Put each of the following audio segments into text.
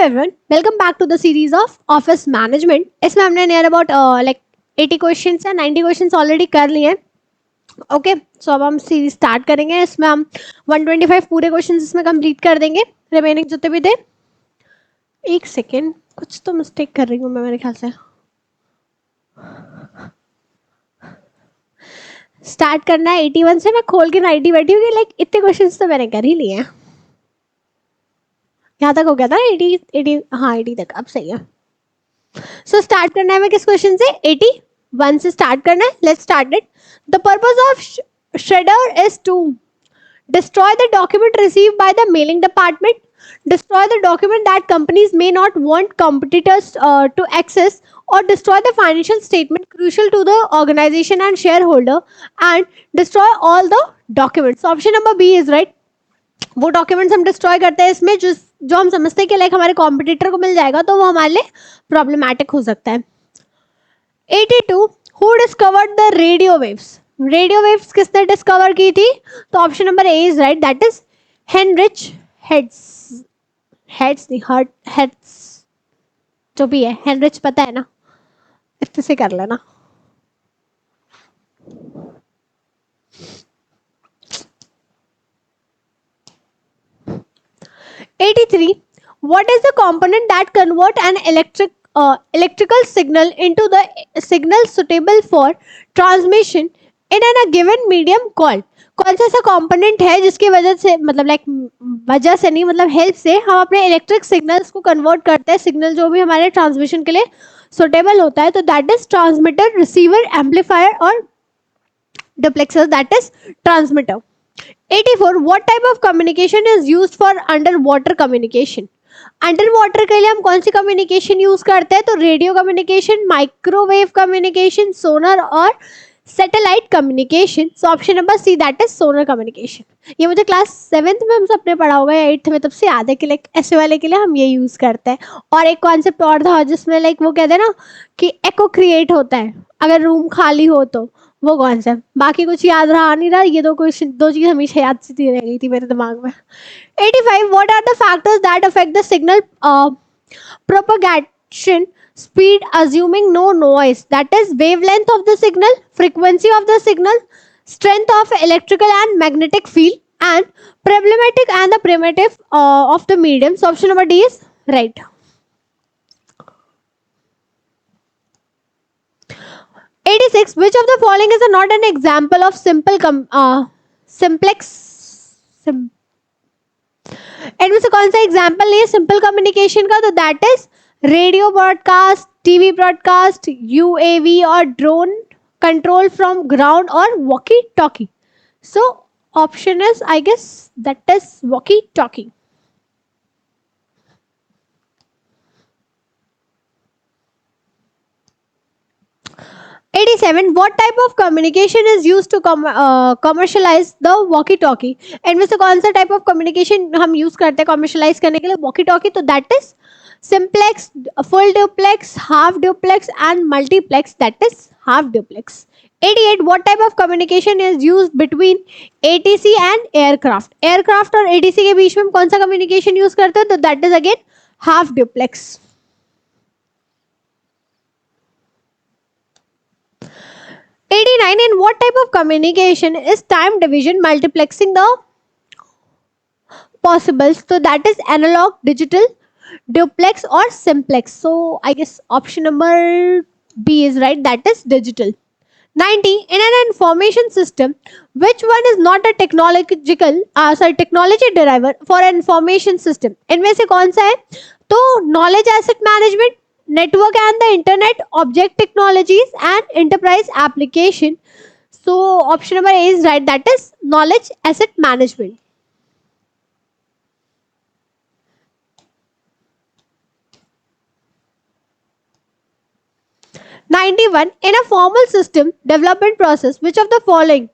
everyone, welcome back to the series of office management. इसमें हमने near about like 80 questions या 90 questions already कर लिए हैं. ओके, सो अब हम सीरीज स्टार्ट करेंगे. इसमें हम 125 पूरे क्वेश्चंस इसमें कंप्लीट कर देंगे. रिमेनिंग जितने भी थे. एक सेकेंड, कुछ तो मिस्टेक कर रही हूँ मैं मेरे ख्याल से. स्टार्ट करना है 81 से. मैं खोल के 90 बैठी हूँ. लाइक इतने क्वेश्चंस तो मैंने कर ही लिए हैं. यहाँ तक हो गया था 80. हाँ 80 तक. अब सही है. सो स्टार्ट करना है हमें किस क्वेश्चन से? 81 से स्टार्ट करना है. Let's start it. The purpose of shredder is to destroy the document received by the mailing department, destroy the document that companies may not want competitors to access, or destroy the financial statement crucial to the organization and shareholder, and destroy all the documents. So option number B is right. वो documents हम destroy करते हैं इसमें जो हम समझते हैं कि लाइक हमारे कॉम्पिटिटर को मिल जाएगा तो वो हमारे लिए प्रॉब्लमैटिक हो सकता है. 82. Who discovered the radio waves? Radio waves किसने डिस्कवर की थी? तो option number A is right. That is Heinrich heads. Heads जो भी है. हेनरिच पता है ना, इतने से कर लेना. What is the component that convert an electrical signal into the signal suitable for transmission in a given medium called? कौन सा ऐसा कंपोनेंट है जिसकी वजह से मतलब लाइक वजह से नहीं मतलब हेल्प से हम अपने इलेक्ट्रिक सिग्नल्स को कन्वर्ट करते हैं, सिग्नल जो भी हमारे ट्रांसमिशन के लिए सुटेबल होता है. तो that is transmitter, receiver, amplifier और duplexer. That is transmitter. 84. What type of communication is used for underwater communication? Under के लिए हम कौन सी कम्युनिकेशन यूज करते हैं? तो radio communication, microwave communication, sonar और satellite communication. So option number C that is sonar communication. ये मुझे क्लास 7th में हम सबने पढ़ा होगा या 8th में, तब से याद है कि लाइक ऐसे वाले के लिए हम ये यूज करते हैं. और एक कॉन्सेप्ट और था जिसमें लाइक वो कहते हैं ना कि एको क्रिएट होता है अगर रूम खाली हो तो. वो कौन सा? बाकी कुछ याद रहा नहीं रहा. ये दो चीज हमेशा याद सी रह गई थी मेरे दिमाग में. 85. What are the factors that affect the signal propagation speed assuming no noise? That is wavelength of the signal, frequency of the signal, strength of electrical and magnetic field, and problematic and the primitive of the medium. So option number D is right. 86. Which of the following is not an example of simplex इनमें से कौन सा example नहीं है simple communication का? तो that is radio broadcast, TV broadcast, UAV और drone control from ground और walkie talkie. So option is I guess that is walkie talkie. What type of communication is used to commercialize the walkie talkie? इनमें से कौन सा type of communication हम use करते हैं commercialise करने के लिए वॉकी टॉकी? तो that is simplex, full duplex, half duplex and multiplex. That is half duplex. 88. What type of communication is used between ATC and aircraft? Aircraft और ATC के बीच में हम कौन सा कम्युनिकेशन यूज करते हैं? तो that is again half duplex. 89. In what type of communication is time division multiplexing the possibles? So that is analog, digital, duplex or simplex. So I guess option number B is right. That is digital. 90. In an information system, which one is not a technology driver for an information system? इनमें से कौन सा है? तो knowledge asset management, network and the internet, object technologies and enterprise application. So option number A is right. That is knowledge asset management. 91. In a formal system development process, which of the following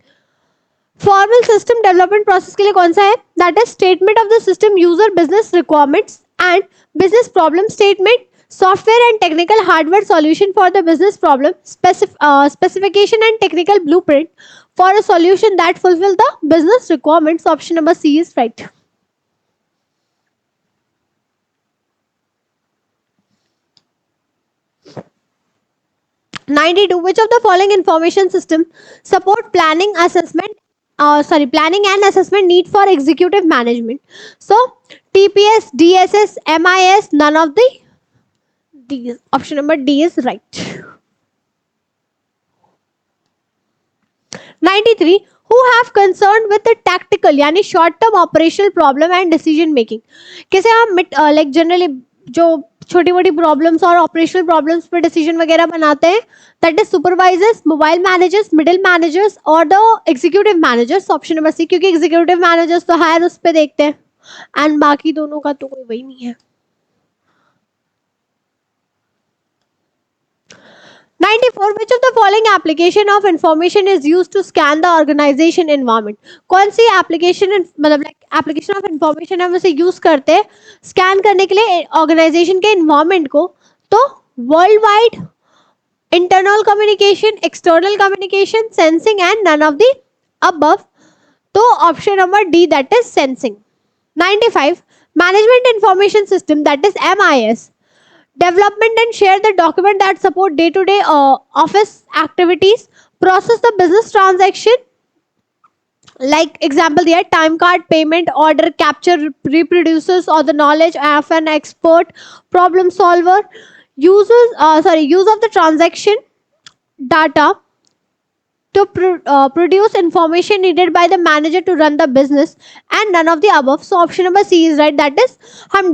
formal system development process के लिए कौन सा है? That is statement of the system, user business requirements and business problem statement, software and technical hardware solution for the business problem, specification and technical blueprint for a solution that fulfill the business requirements. Option number C is right. 92. Which of the following information system support planning and assessment need for executive management? So TPS, DSS, MIS, none of the these. Option number D is right. 93. Who have concern with the tactical यानी short term operational problem and decision making. कैसे हम like generally जो छोटी मोटी problems और operational problems पर decision वगैरह बनाते हैं, that is supervisors, mobile managers, middle managers और the executive managers. Option number C, क्योंकि एग्जीक्यूटिव मैनेजर्स तो हायर उस पर देखते हैं एंड बाकी दोनों का तो कोई वही नहीं है. 94. Which of the following application of information is used to scan the organization environment? कौन सी एप्लीकेशन मतलब एप्लीकेशन ऑफ इंफॉर्मेशन हम उसे यूज करते हैं स्कैन करने के लिए ऑर्गेनाइजेशन के इन्वायरमेंट को? तो world wide, internal communication, external communication, sensing and none of the above. तो option number D, that is sensing. 95. Management information system, that is MIS. Development and share the document that support day-to-day office activities. Process the business transaction. Like example there, time card, payment, order, capture, reproduces or the knowledge of an expert, problem solver. Use of the transaction data to produce information needed by the manager to run the business and none of the above. So option number C is right, that is हम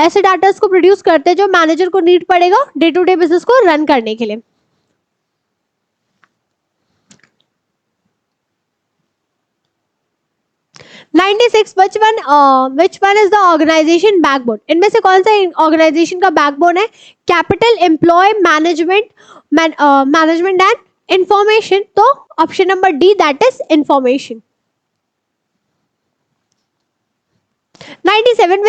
ऐसे data को produce करते हैं जो manager को need पड़ेगा day to day business को run करने के लिए. which one is the organization backbone? इनमें से कौन सा ऑर्गेनाइजेशन का बैकबोन है? Capital, employ, management and information. तो option number D, that is information. 97.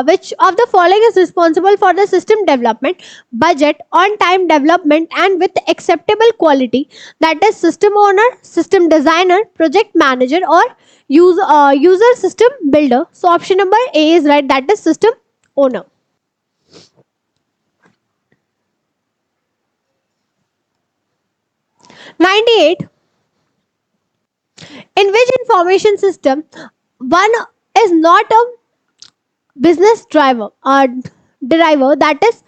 Which of the following is responsible for the system development, budget, on time development and with acceptable quality? That is system owner, system designer, project manager or user system builder. So option number A is right, that is system owner. 98. In which information system one is not a business driver that is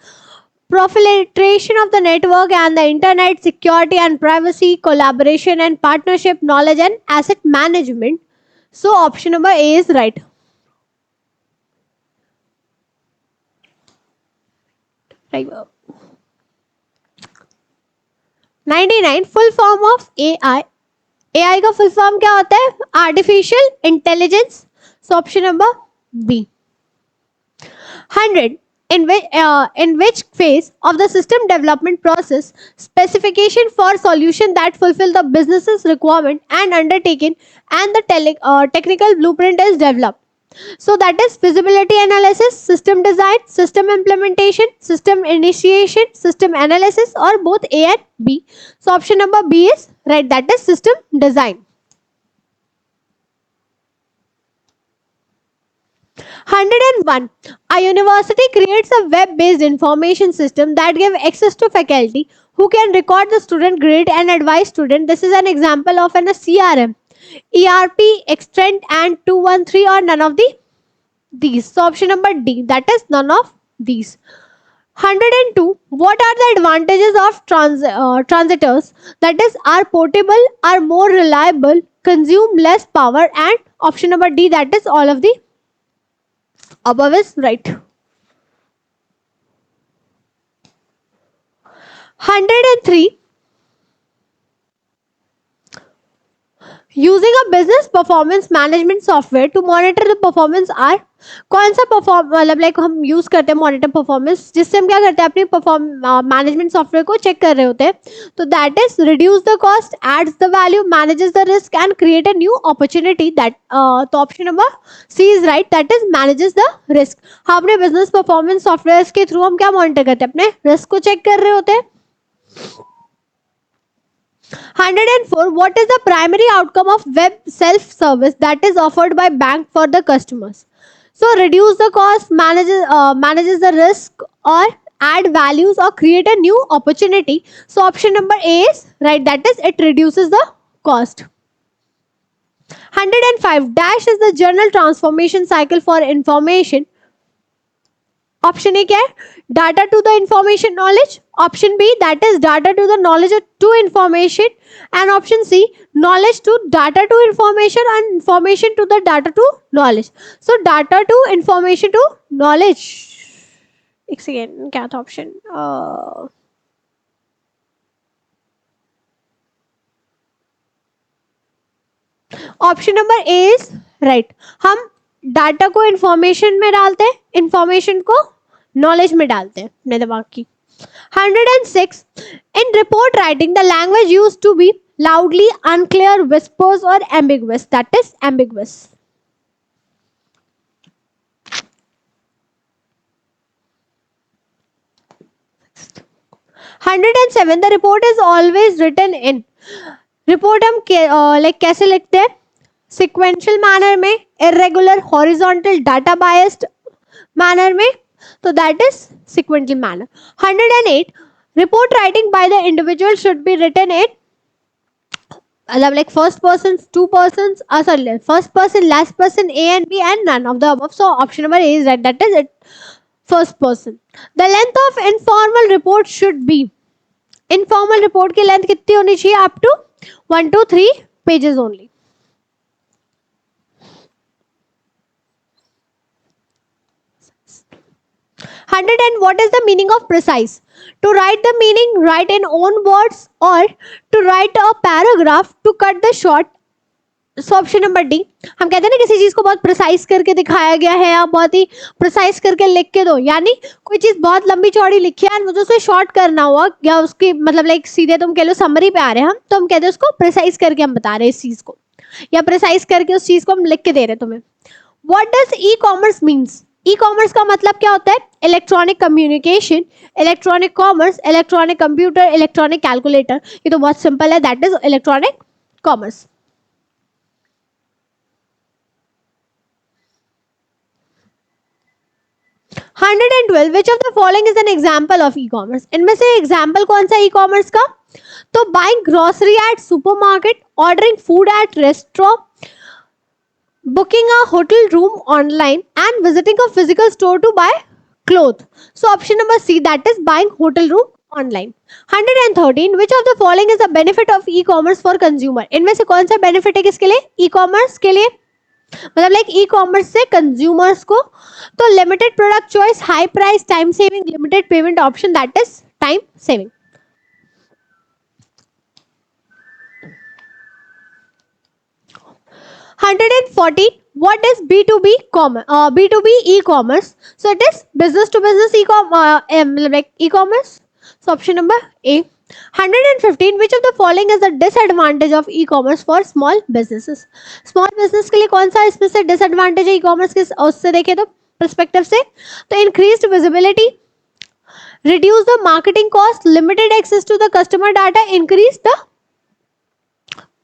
proliferation of the network and the internet, security and privacy, collaboration and partnership, knowledge and asset management. So option number A is right. Right. 99. Full form of AI. AI का full form क्या होता है? Artificial intelligence. So option number B. 100. In which phase of the system development process specification for solution that fulfill the business's requirement and undertaken and the technical blueprint is developed? So that is feasibility analysis, system design, system implementation, system initiation, system analysis, or both A and B. So option number B is right, that is system design. 101. A university creates a web-based information system that gives access to faculty who can record the student grade and advise student. This is an example of a CRM, ERP, Extent and 213 or none of these. So option number D, that is none of these. 102. What are the advantages of transistors? That is, are portable, are more reliable, consume less power, and option number D, that is all of the above is right. 103. Using a business performance management software to monitor the performance are. कौन सा मतलब like हम use करते हैं monitor performance, जिससे हम क्या करते हैं अपनी मैनेजमेंट सॉफ्टवेयर को चेक कर रहे होते हैं. तो that is reduce the cost, adds the value, manages the risk and create a new opportunity. That तो option number C is right, that is manages the risk. हाँ, अपने बिजनेस परफॉर्मेंस सॉफ्टवेयर के through हम क्या monitor करते हैं? अपने risk को चेक कर रहे होते हैं. 104. What is the primary outcome of web self-service that is offered by bank for the customers? So reduce the cost, manages the risk or add values or create a new opportunity. So option number A is right, that is it reduces the cost. 105 dash is the general transformation cycle for information. Option A क्या है, data to the information knowledge. Option B that is data to the knowledge to information. And option C knowledge to data to information and information to the data to knowledge. So data to information to knowledge. एक second, क्या था option? Option number A is right. हम data को information में डालते हैं, information को knowledge में डालते हैं अपने दिमाग की. 106 in report writing the language use to be loudly unclear whispers और ambiguous. That is ambiguous. Hundred and seven the report is always written in. Report हम लाइक कैसे लिखते हैं? सिक्वेंशियल मैनर में, irregular, horizontal, data biased manner में. तो that is sequential manner. 108 report writing by the individual should be written in मतलब like first person, two person, sorry first person, last person, A and B and none of the above. So option number A is right, that is it first person. The length of informal report should be. Informal report की length कितनी होनी चाहिए? Up to 1 to 3 pages only. 100 and what is the meaning of precise? To write the meaning, write in own words or to write a paragraph to cut the short. So option number D. हम कहते हैं ना किसी चीज को बहुत precise करके दिखाया गया है या बहुत ही प्रिसाइज करके लिख के दो, यानी कोई चीज बहुत लंबी चौड़ी लिखी है और मुझे उसे शॉर्ट करना हुआ या उसकी मतलब लाइक सीधे तुम कह लो समरी पे आ रहे हैं हम, तो हम कहते हैं उसको प्रिसाइज करके हम बता रहे हैं इस चीज को, या प्रिसाइज करके उस चीज को हम लिख के दे रहे हैं तुम्हें. What does e commerce means? E commerce का मतलब क्या होता है? Electronic communication, electronic commerce, electronic computer, electronic calculator. ये तो बहुत सिंपल है, that is electronic commerce. Hundred and 12 which of the following is an example of e commerce. इनमें से एग्जाम्पल कौन सा ई कॉमर्स का? तो buying grocery at supermarket, ordering food at restaurant, booking a hotel room online and visiting a physical store to buy clothes. So option number C, that is buying hotel room online. 113 which of the following is a benefit of e-commerce for consumer. इनमें से कौन सा benefit है किसके लिए? E-commerce के लिए, मतलब लाइक ई कॉमर्स से कंज्यूमर्स को. तो limited product choice, high price, time saving, limited payment option, that is time saving. Hundred and 14. What is B2B commerce? B2B e-commerce. So it is business to business e-commerce. So option number A. 115. Which of the following is the disadvantage of e-commerce for small businesses? Small business के लिए कौन सा इसमें से disadvantage है e-commerce के उससे देखें तो perspective से? तो increased visibility, reduce the marketing cost, limited access to the customer data, increase the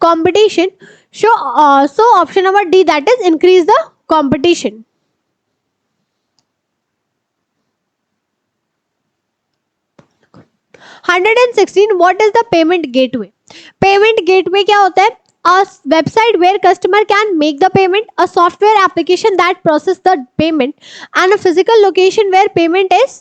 competition. So option number D, that is increase the competition. 116. What is the payment gateway? Payment gateway क्या होता है? A website where customer can make the payment, a software application that process the payment, and a physical location where payment is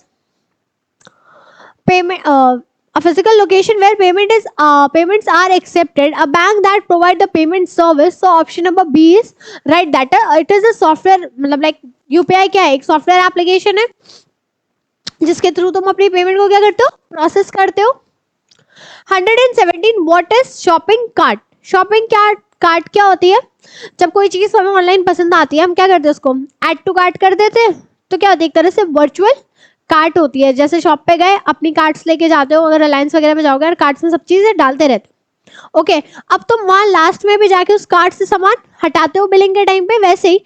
a physical location where payments are accepted, a bank that provide the payment service. So option number B is right, that it is a software, मतलब like UPI क्या है? एक software application है जिसके through तुम अपनी payment को क्या करते हो? प्रोसेस करते हो. 117. What is shopping cart? Shopping cart क्या होती है? जब कोई चीज हमें ऑनलाइन पसंद आती है हम क्या करते हैं? उसको ऐड टू कार्ट कर देते हैं. तो क्या होती है? एक तरह से वर्चुअल कार्ट होती है. जैसे शॉप पे गए, अपनी कार्ट्स लेके जाते हो, अगर रिलायंस वगैरह में जाओगे और कार्ट्स में सब चीजें डालते रहते हो. ओके, अब तुम वहां लास्ट में भी जाके उस कार्ट से सामान हटाते हो बिलिंग के टाइम पे. वैसे ही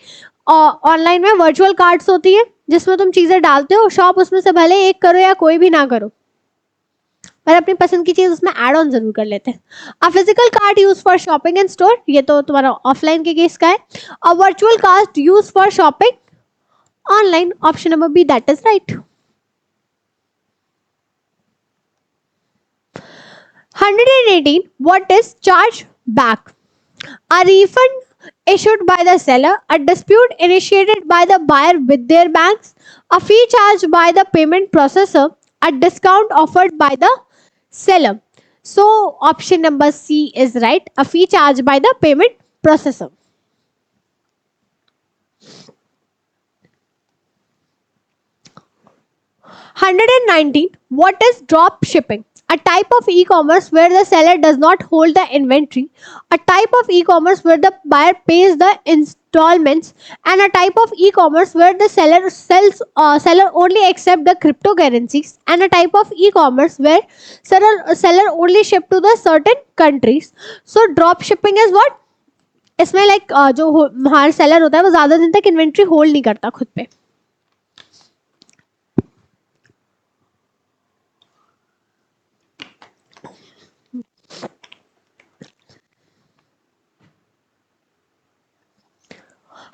ऑनलाइन में वर्चुअल कार्ट्स होती है जिसमें तुम चीजें डालते हो. शॉप उसमें से भले एक करो या कोई भी ना करो, पर अपनी पसंद की चीज उसमें ऐड ऑन जरूर कर लेते हैं. A physical card use for shopping and store, ये तो तुम्हारा ऑफलाइन के केस का है. A virtual card use for shopping online, option number B, that is right. 118. What is charge back? A refund issued by the seller, a dispute initiated by the buyer with their banks, a fee charged by the payment processor, a discount offered by the seller. So option number C is right, a fee charged by the payment processor. 119. What is drop shipping? A type of e-commerce where the seller does not hold the inventory, a type of e-commerce where the buyer pays the installments, and a type of e-commerce where the seller only accept the cryptocurrencies, and a type of e-commerce where seller only ship to the certain countries. So drop shipping is what? इसमें like जो हमारा seller होता है वो ज्यादा दिन तक inventory hold नहीं करता खुद पे.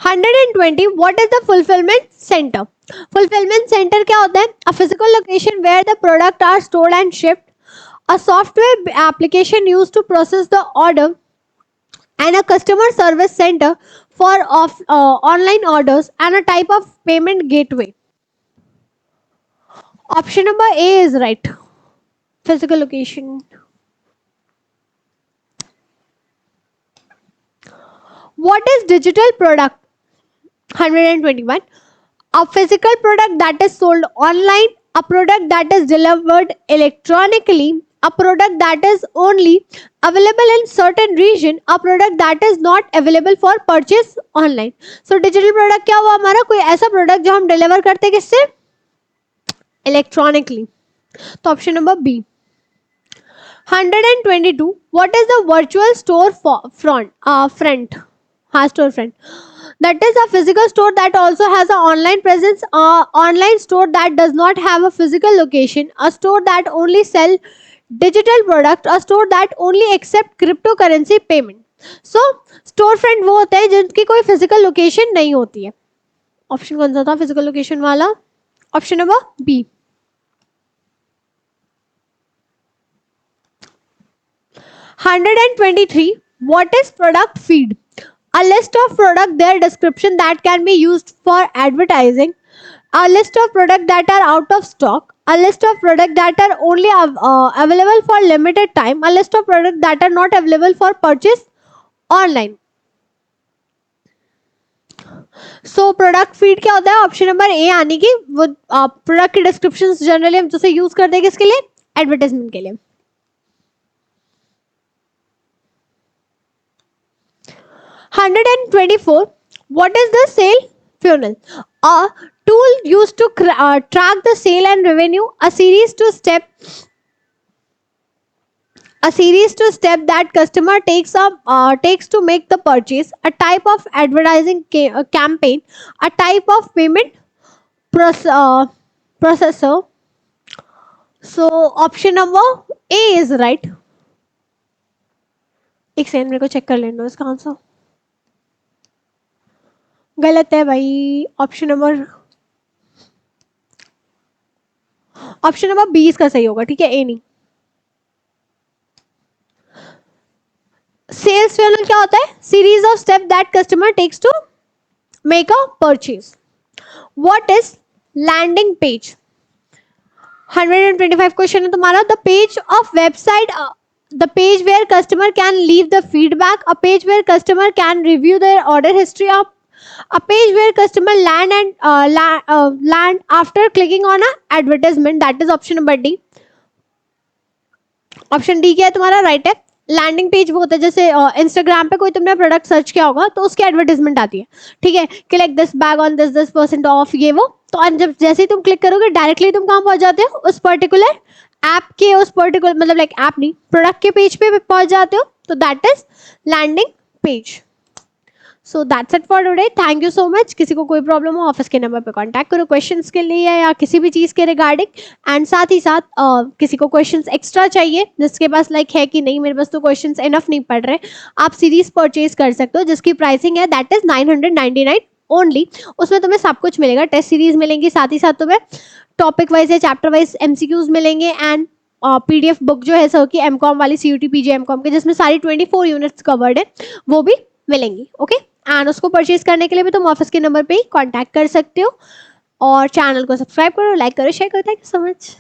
120. What is the fulfillment center? Fulfillment center क्या होता है? A physical location where the product are stored and shipped, a software application used to process the order, and a customer service center for online orders, and a type of payment gateway. Option number A is right. Physical location. What is digital product? 121. A physical product that is sold online, a product that is delivered electronically, a product that is only available in certain region, a product that is not available for purchase online. So digital product क्या हुआ हमारा? कोई ऐसा product जो हम deliver करते किससे? Electronically. तो option number B. 122. What is the virtual store front? Storefront. That is a physical store that also has an online presence. Online store that does not have a physical location. A store that only sell digital product. A store that only accept cryptocurrency payment. So storefront वो होता है जिनकी कोई physical location नहीं होती है. Option कौन सा था physical location वाला? Option number B. 123. What is product feed? A list of product, their description that can be used for advertising, a list of product that are out of stock, a list of product that are only available for limited time, a list of product that are not available for purchase online. So product feed क्या होता है? Option number ए आने की वो product की description generally हम जैसे use करते हैं किसके लिए? एडवर्टाइजमेंट के लिए. 124. What is the sale funnel? A tool used to track the sale and revenue. A series to step that customer takes to make the purchase. A type of advertising campaign. A type of payment processor. So option number A is right. एक second मेरे को check कर लेना इसका answer. गलत है भाई. Option number B इसका सही होगा. ठीक है, ए नहीं. सेल्स फनल क्या होता है? Series of step that customer takes to make a purchase. What is landing page? 125 question है तुम्हारा. The page of website, the page where customer can leave the feedback, a page where customer can review their order history, a page where customer land after clicking on a advertisement. That is option number D. Option D क्या है तुम्हारा? Right है. Landing page वो होता है जैसे Instagram पे कोई तुमने प्रोडक्ट सर्च किया होगा तो उसकी एडवर्टाइजमेंट आती है. ठीक है कि like this bag on this % of ये वो. तो जब जैसे ही तुम क्लिक करोगे डायरेक्टली तुम कहाँ पहुंच जाते हो? उस पर्टिकुलर ऐप के उस पर्टिकुलर मतलब लाइक ऐप नहीं प्रोडक्ट के पेज पे पहुंच जाते हो. तो that is landing page. So that's it for today. Thank you so much. किसी को कोई प्रॉब्लम हो ऑफिस के नंबर पे कांटेक्ट करो क्वेश्चंस के लिए या किसी भी चीज़ के रिगार्डिंग. एंड साथ ही साथ किसी को क्वेश्चंस एक्स्ट्रा चाहिए जिसके पास लाइक है कि नहीं मेरे पास तो क्वेश्चंस इनफ नहीं पढ़ रहे, आप सीरीज परचेज कर सकते हो जिसकी प्राइसिंग है दैट इज 999 ओनली. उसमें तुम्हें सब कुछ मिलेगा. टेस्ट सीरीज मिलेंगी, साथ ही साथ तुम्हें टॉपिक वाइज या चैप्टर वाइज MCQs मिलेंगे एंड PDF बुक जो है सर की एमकॉम वाली CUT PG एमकॉम के, जिसमें सारी 24 यूनिट्स कवर्ड है, वो भी मिलेंगी। ओके, एंड उसको परचेज करने के लिए भी तुम ऑफिस के नंबर पे ही कांटेक्ट कर सकते हो। और चैनल को सब्सक्राइब करो, लाइक करो, शेयर करो। Thank you so much.